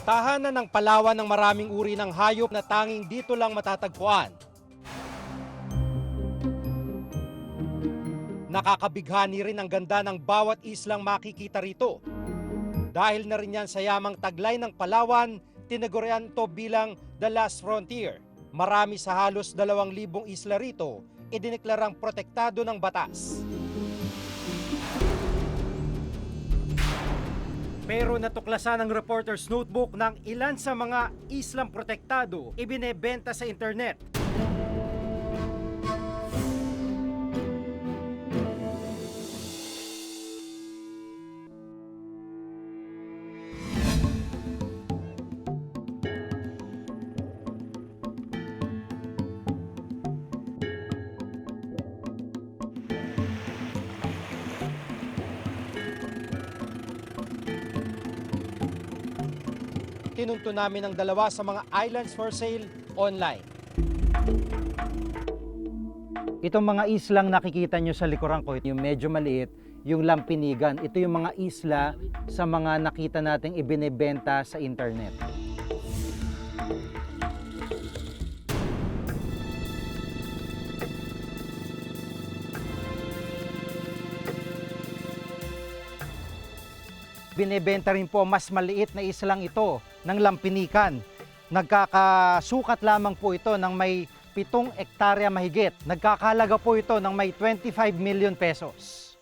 Tahanan ng Palawan ng maraming uri ng hayop na tanging dito lang matatagpuan. Nakakabighani rin ang ganda ng bawat islang makikita rito. Dahil na rin yan sa yamang taglay ng Palawan, tinagurian ito bilang The Last Frontier. Marami sa halos 2,000 isla rito, idineklarang protektado ng batas. Pero natuklasan ng Reporter's Notebook ng ilan sa mga islang protektado ibinebenta sa internet. Tinunto namin ang dalawa sa mga islands for sale online. Itong mga islang nakikita nyo sa likuran ko, yung medyo maliit, yung Lampinigan. Ito yung mga isla sa mga nakita nating ibinebenta sa internet. Binebenta rin po mas maliit na islang ito ng Lampinikan. Nagkakasukat lamang po ito ng may 7 hektarya mahigit. Nagkakahalaga po ito ng may 25 million pesos.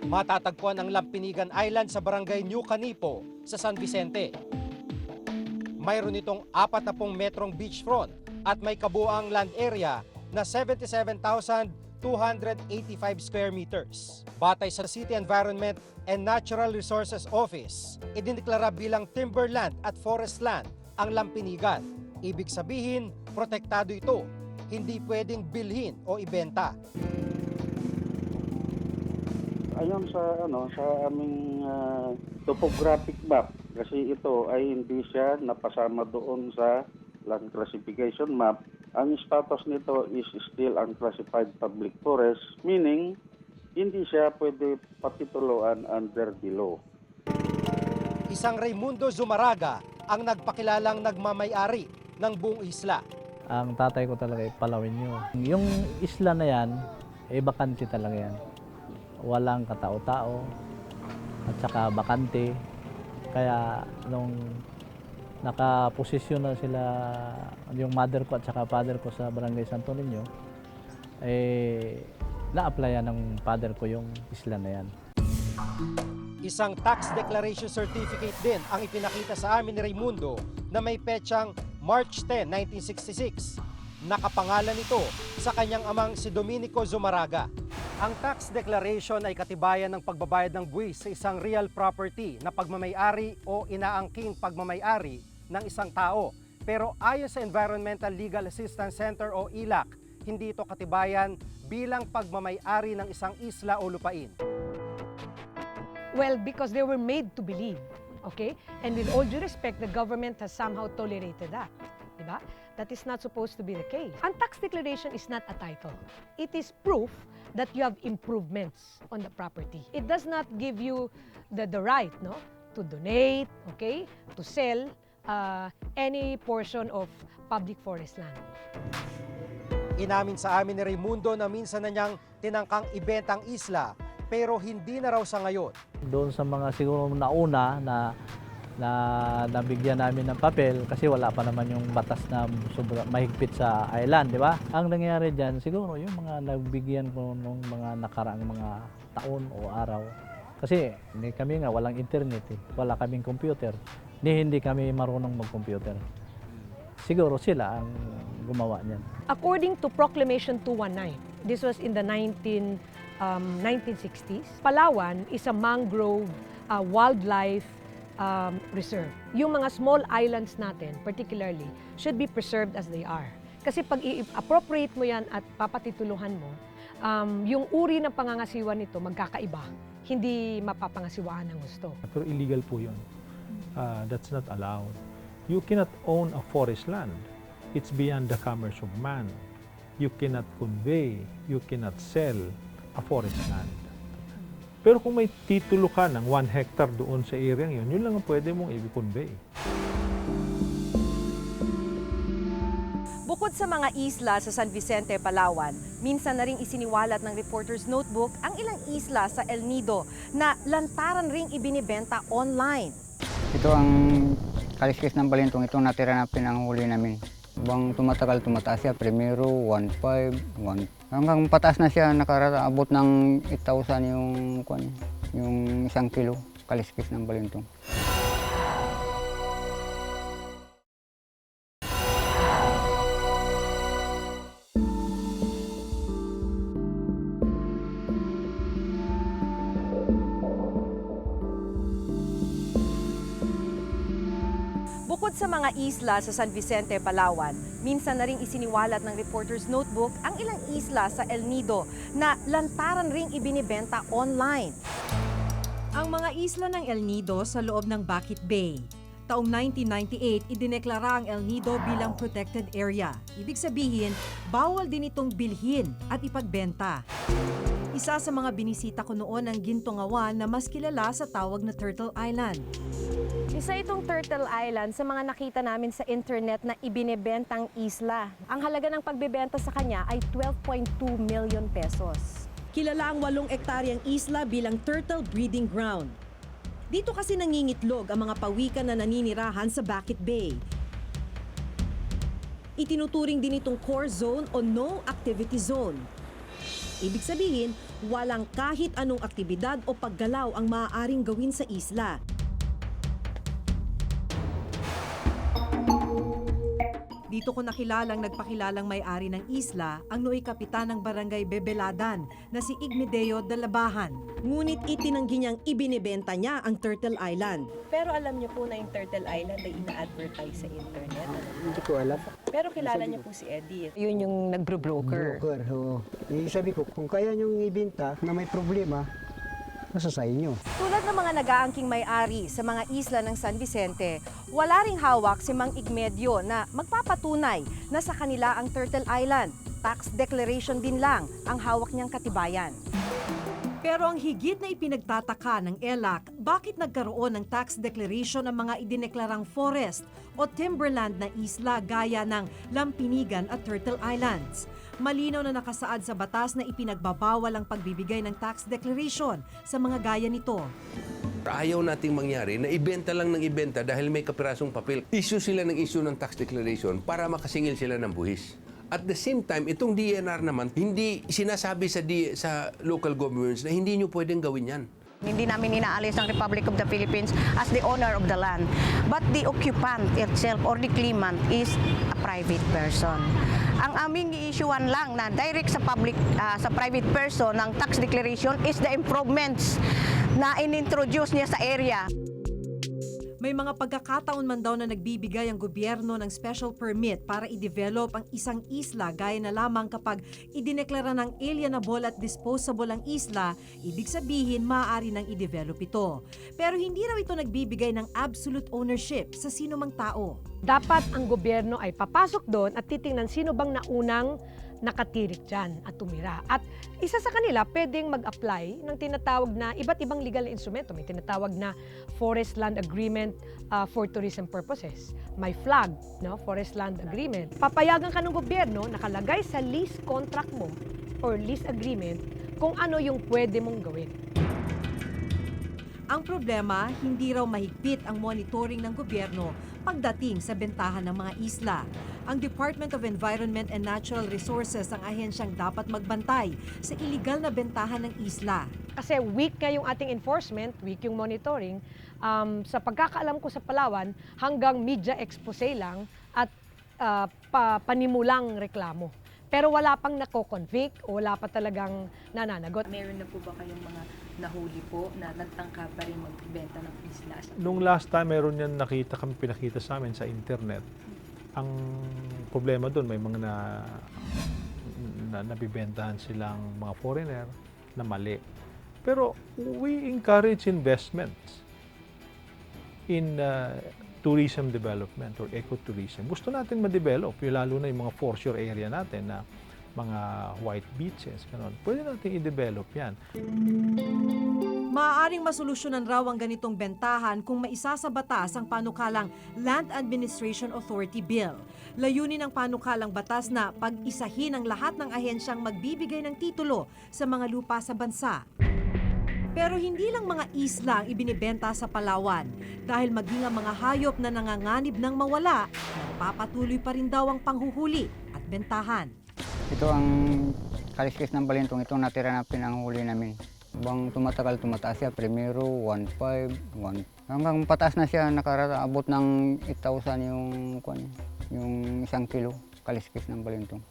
Matatagpuan ang Lampinigan Island sa barangay New Canipo sa San Vicente. Mayroon itong 40 metrong beachfront at may kabuuang land area na 77,285 square meters. Batay sa City Environment and Natural Resources Office, idineklara bilang timberland at forest land ang Lampinigan. Ibig sabihin, protektado ito, hindi pwedeng bilhin o ibenta. Ayon sa aming topographic map, kasi ito ay hindi siya napasama doon sa land classification map. Ang status nito is still unclassified public forest, meaning hindi siya pwede patituluan under the law. Isang Raimundo Zumaraga ang nagpakilalang nagmamay-ari ng buong isla. Ang tatay ko talaga ay Palawenyo. Yung isla na yan, bakante talaga yan. Walang katao-tao at saka bakante. Kaya nung nakaposisyon na sila, yung mother ko at saka father ko sa Barangay Santo Niño, na-applyan ng father ko yung isla na yan. Isang tax declaration certificate din ang ipinakita sa amin ni Raimundo na may petsang March 10, 1966. Nakapangalan ito sa kanyang amang si Dominico Zumaraga. Ang tax declaration ay katibayan ng pagbabayad ng buwis sa isang real property na pagmamay-ari o inaangking pagmamay-ari ng isang tao. Pero ayon sa Environmental Legal Assistance Center o ILAC, hindi ito katibayan bilang pagmamay-ari ng isang isla o lupain. Well, because they were made to believe, okay? And with all due respect, the government has somehow tolerated that, di ba? That is not supposed to be the case. Ang tax declaration is not a title. It is proof that you have improvements on the property. It does not give you the right, no, to donate, okay, to sell any portion of public forest land. Inamin sa amin ni Raimundo na minsan na niyang tinangkang ibenta ang isla pero hindi na raw sa ngayon. Doon sa mga siguro nauna na nabigyan namin ng papel kasi wala pa naman yung batas na mahigpit sa island, di ba? Ang nangyayari dyan, siguro yung mga nabigyan ko nung mga nakaraang mga taon o araw. Kasi hindi kami nga walang internet, wala kaming computer, hindi kami marunong mag-computer. Siguro sila ang gumawa niyan. According to Proclamation 219, this was in the 1960s, Palawan is a mangrove wildlife reserve. Yung mga small islands natin, particularly, should be preserved as they are. Kasi pag i-appropriate mo yan at papatituluhan mo, yung uri ng pangangasiwa nito magkakaiba. Hindi mapapangasiwaan ng gusto. Pero illegal po yun. That's not allowed. You cannot own a forest land. It's beyond the commerce of man. You cannot convey, you cannot sell a forest land. Pero kung may titulo ka ng 1 hectare doon sa area yun, yun lang ang pwede mong i-convey. Bukod sa mga isla sa San Vicente, Palawan, minsan na ring isiniwalat ng Reporter's Notebook ang ilang isla sa El Nido na lantaran ring ibinibenta online. Ito ang kaliskis ng balintong, itong natira na pinanghuli namin. Bang tumatagal, tumataas siya, primero 1.5, 1. Hanggang pataas na siya, nakaraabot ng 8,000 yung 1 kilo kaliskis ng balintong. Bukod sa mga isla sa San Vicente, Palawan, minsan na ring isiniwalat ng Reporter's Notebook ang ilang isla sa El Nido na lantaran ring ibinibenta online. Ang mga isla ng El Nido sa loob ng Bakit Bay. Taong 1998, idineklara ang El Nido bilang protected area. Ibig sabihin, bawal din itong bilhin at ipagbenta. Isa sa mga binisita ko noon ang Gintungawan na mas kilala sa tawag na Turtle Island. Isa itong Turtle Island sa mga nakita namin sa internet na ibinebentang isla. Ang halaga ng pagbebenta sa kanya ay 12.2 million pesos. Kilala ang 8 ektaryang isla bilang turtle breeding ground. Dito kasi nangingitlog ang mga pawikan na naninirahan sa Bakit Bay. Itinuturing din itong core zone o no activity zone. Ibig sabihin, walang kahit anong aktibidad o paggalaw ang maaaring gawin sa isla. Dito ko nakilalang nagpakilalang may-ari ng isla ang nooy kapitan ng barangay Bebeladan na si Igmedeo Dalabahan. Ngunit itinanggi niyang ibinibenta niya ang Turtle Island. Pero alam niyo po na yung Turtle Island ay ina-advertise sa internet. Hindi ko alam. Pero kilala niyo po si Eddie. Yun yung nagro-broker. Broker, oo. Sabi ko, kung kaya niyong ibenta na may problema, nasa sa inyo. Tulad ng mga nag-aangking may-ari sa mga isla ng San Vicente, wala ring hawak si Mang Igmedio na magpapatunay na sa kanila ang Turtle Island. Tax declaration din lang ang hawak niyang katibayan. Pero ang higit na ipinagtataka ng ELAC, bakit nagkaroon ng tax declaration ang mga idineklarang forest o timberland na isla gaya ng Lampinigan at Turtle Islands? Malinaw na nakasaad sa batas na ipinagbabawal ang pagbibigay ng tax declaration sa mga gaya nito. Ayaw nating mangyari na ibenta lang ng ibenta dahil may kapirasong papel. Issue sila ng issue ng tax declaration para makasingil sila ng buhis. At the same time, itong DNR naman, hindi sinasabi sa local governments na hindi nyo pwedeng gawin yan. Hindi namin inaalis ang Republic of the Philippines as the owner of the land. But the occupant itself or the claimant is a private person. Ang aming i-issuean lang na direct sa private person ng tax declaration is the improvements na inintroduce niya sa area. May mga pagkakataon man daw na nagbibigay ang gobyerno ng special permit para i-develop ang isang isla gaya na lamang kapag idineklara ng alienable at disposable ang isla, ibig sabihin maaari nang i-develop ito. Pero hindi raw ito nagbibigay ng absolute ownership sa sino mang tao. Dapat ang gobyerno ay papasok doon at titingnan sino bang naunang nakatirik dyan at tumira. At isa sa kanila pwedeng mag-apply ng tinatawag na iba't ibang legal instrumento. May tinatawag na Forest Land Agreement for tourism purposes. May FLAG, no? Forest Land Agreement. Papayagan ka ng gobyerno, nakalagay sa lease contract mo or lease agreement kung ano yung pwede mong gawin. Ang problema, hindi raw mahigpit ang monitoring ng gobyerno pagdating sa bentahan ng mga isla. Ang Department of Environment and Natural Resources ang ahensyang dapat magbantay sa iligal na bentahan ng isla. Kasi weak nga yung ating enforcement, weak yung monitoring. Sa pagkakaalam ko sa Palawan, hanggang media expose lang at panimulang reklamo. Pero wala pang nako-convict o wala pa talagang nananagot. Meron na po ba kayong mga nahuli po na nagtangka pa rin magbenta ng isla? Nung last time, meron yan pinakita sa amin sa internet. Ang problema doon, may mga nabibentahan silang mga foreigner na mali. Pero we encourage investments in tourism development or ecotourism. Gusto natin ma-develop, lalo na yung mga foreshore area natin na mga white beaches, ganun. Pwede natin i-develop yan. Maaaring masolusyonan raw ang ganitong bentahan kung maisa sa batas ang panukalang Land Administration Authority Bill. Layunin ng panukalang batas na pag-isahin ang lahat ng ahensyang magbibigay ng titulo sa mga lupa sa bansa. Pero hindi lang mga isla ang ibinibenta sa Palawan dahil maging ang mga hayop na nanganganib ng mawala, nagpapatuloy pa rin daw ang panghuhuli at bentahan. Ito ang kaliskis ng balintong, itong natira na pinanghuli namin. Bang tumatagal, tumataas siya. Primero, 1.5, 1. Hanggang pataas na siya, nakaraabot ng 8,000 yung 1 kilo kaliskis ng balintong.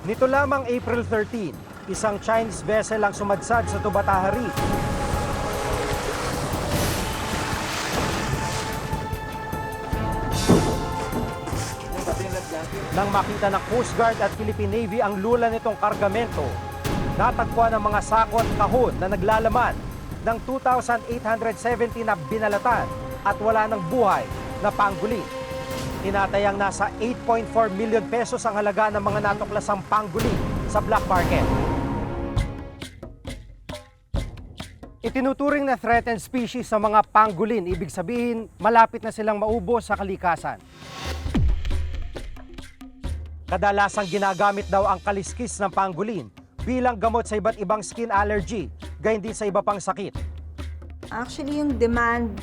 Nito lamang April 13, isang Chinese vessel ang sumadsad sa Tubataha Reef. Nang makita ng Coast Guard at Philippine Navy ang lula nitong kargamento, natagpuan ang mga sako at kahon na naglalaman ng 2,870 na binalatan at wala ng buhay na pangguling. Tinatayang nasa 8.4 million pesos ang halaga ng mga natuklasang pangguling sa black market. Itinuturing na threatened species sa mga pangolin, ibig sabihin malapit na silang maubos sa kalikasan. Kadalasang ginagamit daw ang kaliskis ng pangolin bilang gamot sa iba't ibang skin allergy, gayon din sa iba pang sakit. Actually, yung demand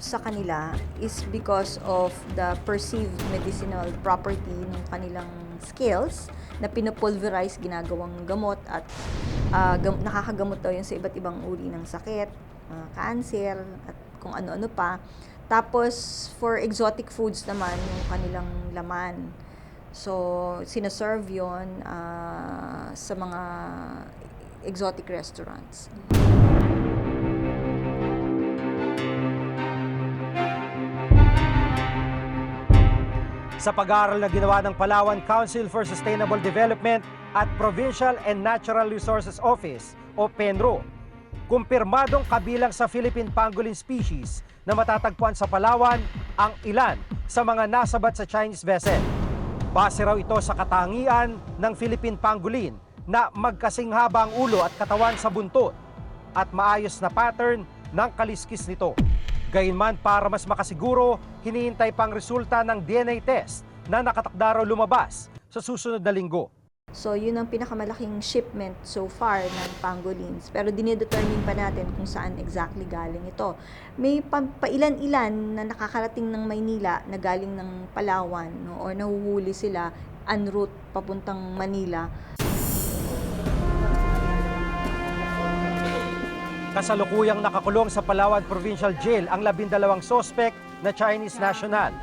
sa kanila is because of the perceived medicinal property ng kanilang scales na pinapulverize, ginagawang gamot at nakakagamot daw yun sa iba't ibang uri ng sakit, cancer at kung ano-ano pa. Tapos for exotic foods naman yung kanilang laman. So sinaserve yun sa mga exotic restaurants. Sa pag-aaral na ginawa ng Palawan Council for Sustainable Development at Provincial and Natural Resources Office o PENRO, kumpirmadong kabilang sa Philippine pangolin species na matatagpuan sa Palawan ang ilan sa mga nasabat sa Chinese vessel. Base raw ito sa katangian ng Philippine pangolin na magkasing haba ang ulo at katawan sa buntot at maayos na pattern ng kaliskis nito. Gayunman, para mas makasiguro, hinihintay pang resulta ng DNA test na nakatakda raw lumabas sa susunod na linggo. So yun ang pinakamalaking shipment so far ng pangolins. Pero dinidetermine pa natin kung saan exactly galing ito. May pailan-ilan na nakakarating ng Maynila na galing ng Palawan, no? Or nahuhuli sila en route papuntang Manila. Kasalukuyang nakakulong sa Palawan Provincial Jail ang 12 sospek na Chinese national.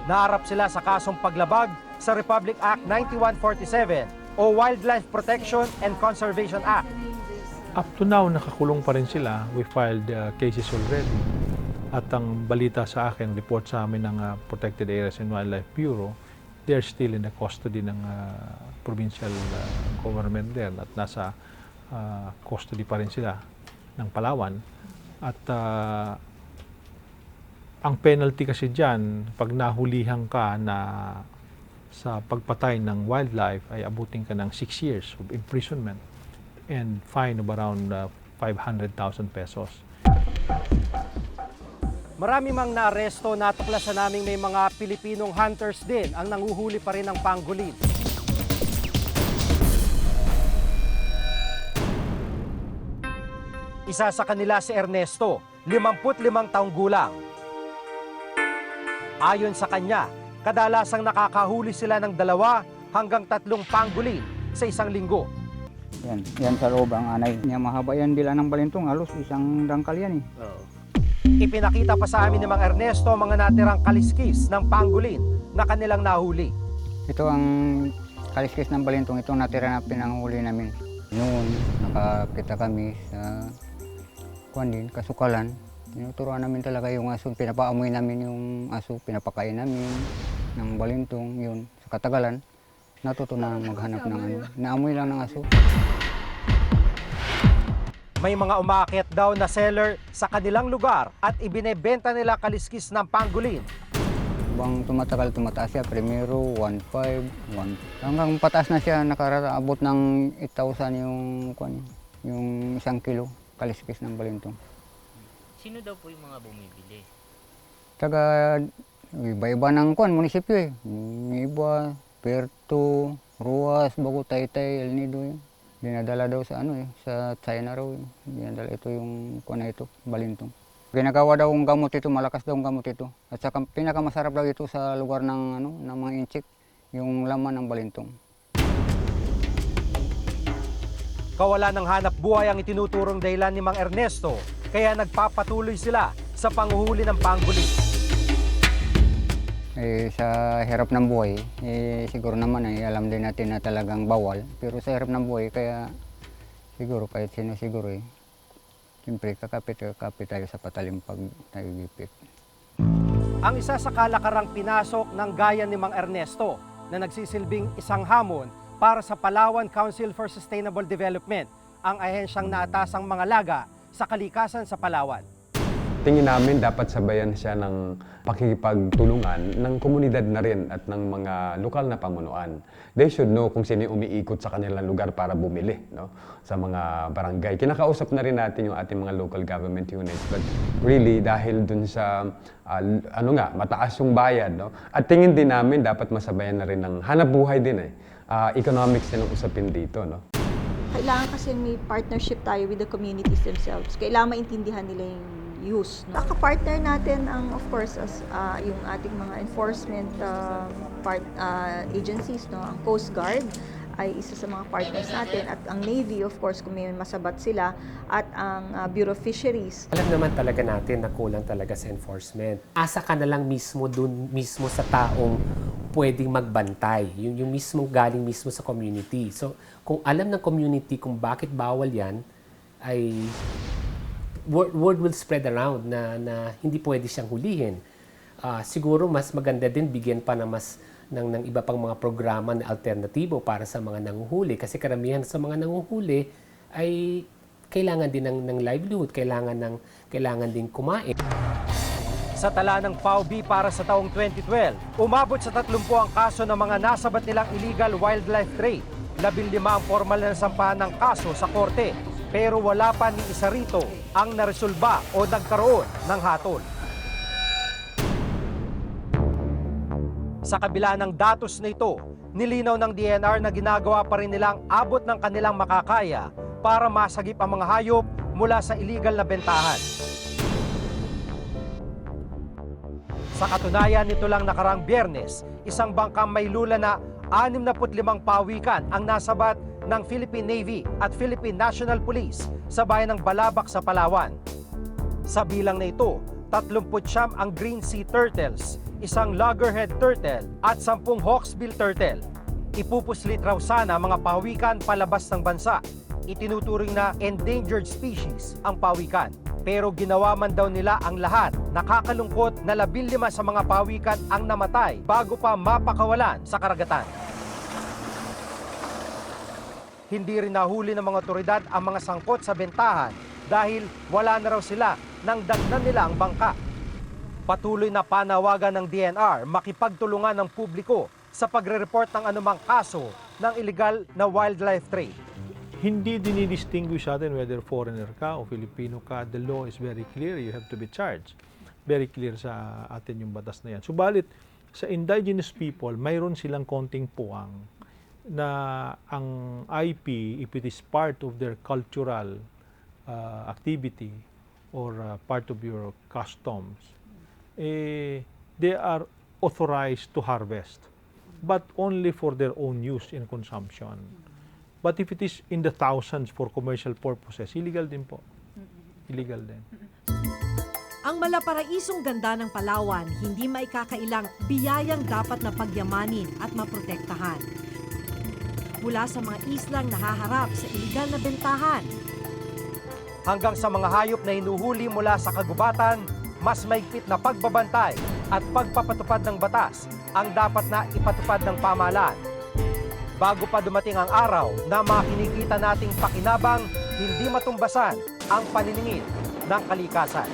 Naharap sila sa kasong paglabag sa Republic Act 9147 o Wildlife Protection and Conservation Act. Up to now, nakakulong pa rin sila. We filed cases already. At ang balita sa akin, report sa amin ng Protected Areas and Wildlife Bureau, they're still in the custody ng provincial government there at nasa custody pa rin sila ng Palawan. At ang penalty kasi dyan, pag nahulihan ka na sa pagpatay ng wildlife ay abutin ka ng 6 years of imprisonment and fine of around 500,000 pesos. Marami mang naaresto, natuklasan naming may mga Pilipinong hunters din ang nanguhuli pa rin ng pangolin. Isa sa kanila si Ernesto, 55 taong gulang. Ayon sa kanya, kadalasang nakakahuli sila ng 2 hanggang 3 pangolin sa isang linggo. Yan sa loob ang anay niya, mahaba yan dila ng balintong, halos isang dangkal yan eh. Ipinakita pa sa amin ni Mang Ernesto ang mga natirang kaliskis ng pangolin na kanilang nahuli. Ito ang kaliskis ng balintong, itong natira na pinanghuli namin. Noon, nakakita kami sa kasukalan, Tinuturuan namin talaga yung aso. Pinapaamoy namin yung aso, pinapakain namin ng balintong. Yun, sa katagalan, natuto na maghanap ng ano. Naamoy lang ng aso. May mga umaakyat daw na seller sa kanilang lugar at ibinebenta nila kaliskis ng pangolin. Bang tumatagal, tumataas siya. Primero, 1.5, 1. Hanggang pataas na siya, nakaraabot ng 8,000 yung 1 kilo kaliskis ng balintong. Sino daw po yung mga bumibili? Taga iba-iba ng munisipyo eh. Yung iba, Puerto, Ruas, Bago, Taytay, El Nido. Dinadala daw sa sa China raw. Dinadala ito yung na ito, balintong. Ginagawa daw ang gamot ito, malakas daw ang gamot ito. At saka pinakamasarap daw ito sa lugar ng ng mga inchik, yung laman ng balintong. Kawalan ng hanap buhay ang itinuturong dahilan ni Mang Ernesto, kaya nagpapatuloy sila sa panghuhuli ng pangolin. Sa hirap ng buhay, siguro naman alam din natin na talagang bawal. Pero sa hirap ng buhay, kaya siguro kahit sino siguro siyempre kakapit tayo sa patalim pag tayo gipit. Ang isa sa kalakarang pinasok ng gaya ni Mang Ernesto na nagsisilbing isang hamon para sa Palawan Council for Sustainable Development, ang ahensyang naatasang mga laga sa kalikasan sa Palawan. Tingin namin dapat sabayan siya ng pakikipagtulungan ng komunidad na rin at ng mga lokal na pamunuan. They should know kung sino umiikot sa kanilang lugar para bumili, no? Sa mga barangay. Kinakausap na rin natin yung ating mga local government units. But really, dahil dun sa mataas yung bayad, no? At tingin din namin dapat masabayan na rin ng hanap buhay din economics din ang usapin dito, no? Kailangan kasi may partnership tayo with the communities themselves. Kailangan maintindihan nila yung use. No? Partner natin ang of course yung ating mga enforcement agencies, no? Ang Coast Guard ay isa sa mga partners natin at ang Navy of course kung may masabat sila at ang Bureau of Fisheries. Alam naman talaga natin na kulang talaga sa enforcement. Asa ka na lang mismo dun mismo sa taong pwedeng magbantay. Yung mismo galing mismo sa community. So kung alam ng community kung bakit bawal yan, ay word will spread around na hindi pwede siyang hulihin. Siguro mas maganda din bigyan pa ng ng iba pang mga programa na alternatibo para sa mga nanguhuli. Kasi karamihan sa mga nanguhuli ay kailangan din ng livelihood, kailangan din kumain. Sa tala ng PAUB para sa taong 2012, umabot sa 30 ang kaso ng mga nasabat nilang illegal wildlife trade. 15 ang formal na nasampahan ng kaso sa korte. Pero wala pa ni isa rito ang naresolba o nagkaroon ng hatol. Sa kabila ng datos na ito, nilinaw ng DNR na ginagawa pa rin nilang abot ng kanilang makakaya para masagip ang mga hayop mula sa illegal na bentahan. Sa katunayan, nito lang nakarang Biyernes, isang bangkang may lula na 65 pawikan ang nasabat ng Philippine Navy at Philippine National Police sa bayan ng Balabac sa Palawan. Sa bilang na ito, 39 ang green sea turtles, isang loggerhead turtle at 10 hawksbill turtle. Ipupuslit raw sana mga pawikan palabas ng bansa. Itinuturing na endangered species ang pawikan. Pero ginawa man daw nila ang lahat. Nakakalungkot na 15 sa mga pawikan ang namatay bago pa mapakawalan sa karagatan. Hindi rin nahuli ng mga otoridad ang mga sangkot sa bentahan dahil wala na raw sila nang dagnan nila ang bangka. Patuloy na panawagan ng DNR makipagtulungan ng publiko sa pagre-report ng anumang kaso ng illegal na wildlife trade. Hindi dinidistinguish natin whether foreigner ka o Filipino ka. The law is very clear. You have to be charged. Very clear sa atin yung batas na yan. Subalit, sa indigenous people, mayroon silang konting puwang na ang IP, if it is part of their cultural activity or part of your customs, they are authorized to harvest, but only for their own use and consumption. But if it is in the thousands for commercial purposes, illegal din po. Illegal din. Ang malaparaisong ganda ng Palawan, hindi maikakailang biyayang dapat na pagyamanin at maprotektahan. Mula sa mga islang nahaharap sa iligal na bentahan, hanggang sa mga hayop na hinuhuli mula sa kagubatan, mas maigpit na pagbabantay at pagpapatupad ng batas ang dapat na ipatupad ng pamahalaan. Bago pa dumating ang araw na makinikita nating pakinabang, hindi matumbasan ang paniningil ng kalikasan.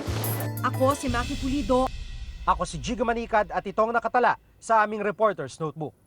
Ako si Maki Pulido. Ako si Jigo Manikad at itong nakatala sa aming Reporter's Notebook.